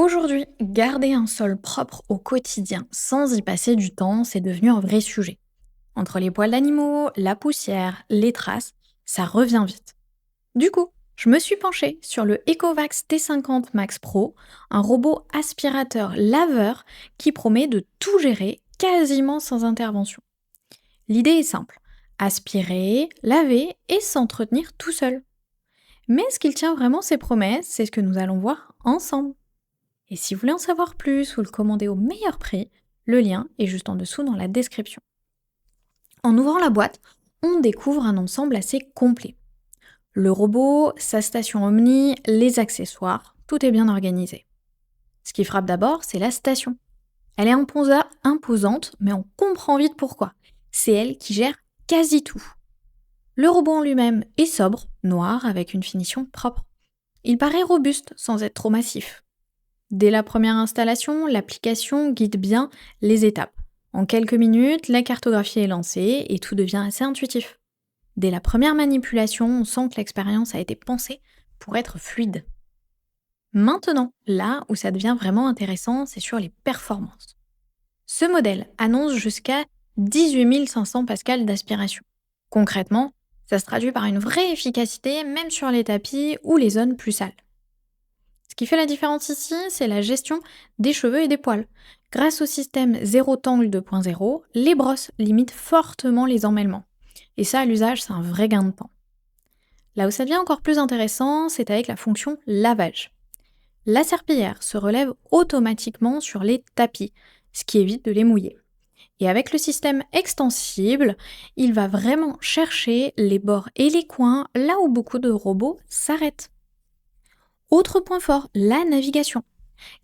Aujourd'hui, garder un sol propre au quotidien sans y passer du temps, c'est devenu un vrai sujet. Entre les poils d'animaux, la poussière, les traces, ça revient vite. Du coup, je me suis penchée sur le Ecovacs T50 Max Pro, un robot aspirateur laveur qui promet de tout gérer quasiment sans intervention. L'idée est simple, aspirer, laver et s'entretenir tout seul. Mais ce qu'il tient vraiment ses promesses, c'est ce que nous allons voir ensemble. Et si vous voulez en savoir plus ou le commander au meilleur prix, le lien est juste en dessous dans la description. En ouvrant la boîte, on découvre un ensemble assez complet. Le robot, sa station Omni, les accessoires, tout est bien organisé. Ce qui frappe d'abord, c'est la station. Elle est imposante, mais on comprend vite pourquoi. C'est elle qui gère quasi tout. Le robot en lui-même est sobre, noir, avec une finition propre. Il paraît robuste sans être trop massif. Dès la première installation, l'application guide bien les étapes. En quelques minutes, la cartographie est lancée et tout devient assez intuitif. Dès la première manipulation, on sent que l'expérience a été pensée pour être fluide. Maintenant, là où ça devient vraiment intéressant, c'est sur les performances. Ce modèle annonce jusqu'à 18 500 pascal d'aspiration. Concrètement, ça se traduit par une vraie efficacité même sur les tapis ou les zones plus sales. Ce qui fait la différence ici, c'est la gestion des cheveux et des poils. Grâce au système Zéro Tangle 2.0, les brosses limitent fortement les emmêlements. Et ça, à l'usage, c'est un vrai gain de temps. Là où ça devient encore plus intéressant, c'est avec la fonction lavage. La serpillière se relève automatiquement sur les tapis, ce qui évite de les mouiller. Et avec le système extensible, il va vraiment chercher les bords et les coins là où beaucoup de robots s'arrêtent. Autre point fort, la navigation.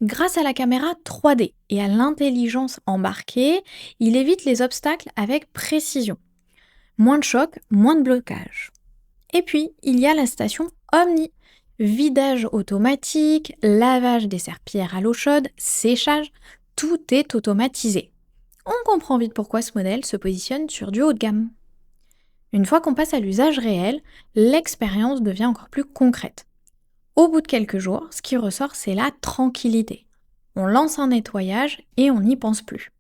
Grâce à la caméra 3D et à l'intelligence embarquée, il évite les obstacles avec précision. Moins de choc, moins de blocage. Et puis, il y a la station Omni. Vidage automatique, lavage des serpillères à l'eau chaude, séchage, tout est automatisé. On comprend vite pourquoi ce modèle se positionne sur du haut de gamme. Une fois qu'on passe à l'usage réel, l'expérience devient encore plus concrète. Au bout de quelques jours, ce qui ressort, c'est la tranquillité. On lance un nettoyage et on n'y pense plus.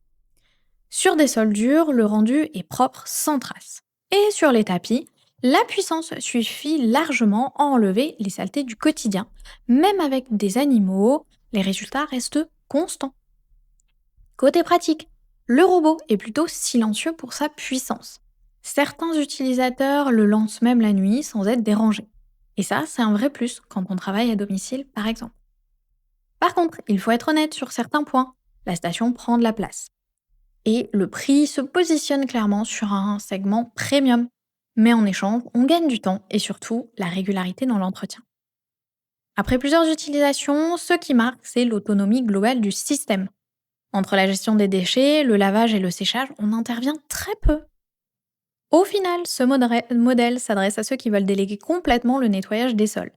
Sur des sols durs, le rendu est propre sans trace. Et sur les tapis, la puissance suffit largement à enlever les saletés du quotidien. Même avec des animaux, les résultats restent constants. Côté pratique, le robot est plutôt silencieux pour sa puissance. Certains utilisateurs le lancent même la nuit sans être dérangés. Et ça, c'est un vrai plus quand on travaille à domicile, par exemple. Par contre, il faut être honnête sur certains points. La station prend de la place. Et le prix se positionne clairement sur un segment premium. Mais en échange, on gagne du temps et surtout la régularité dans l'entretien. Après plusieurs utilisations, ce qui marque, c'est l'autonomie globale du système. Entre la gestion des déchets, le lavage et le séchage, on intervient très peu. Au final, ce modèle s'adresse à ceux qui veulent déléguer complètement le nettoyage des sols.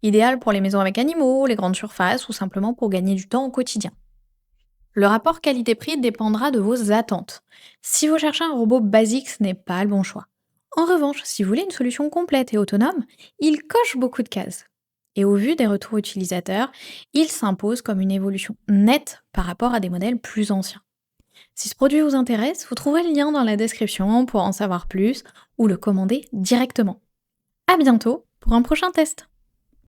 Idéal pour les maisons avec animaux, les grandes surfaces ou simplement pour gagner du temps au quotidien. Le rapport qualité-prix dépendra de vos attentes. Si vous cherchez un robot basique, ce n'est pas le bon choix. En revanche, si vous voulez une solution complète et autonome, il coche beaucoup de cases. Et au vu des retours utilisateurs, il s'impose comme une évolution nette par rapport à des modèles plus anciens. Si ce produit vous intéresse, vous trouverez le lien dans la description pour en savoir plus ou le commander directement. À bientôt pour un prochain test.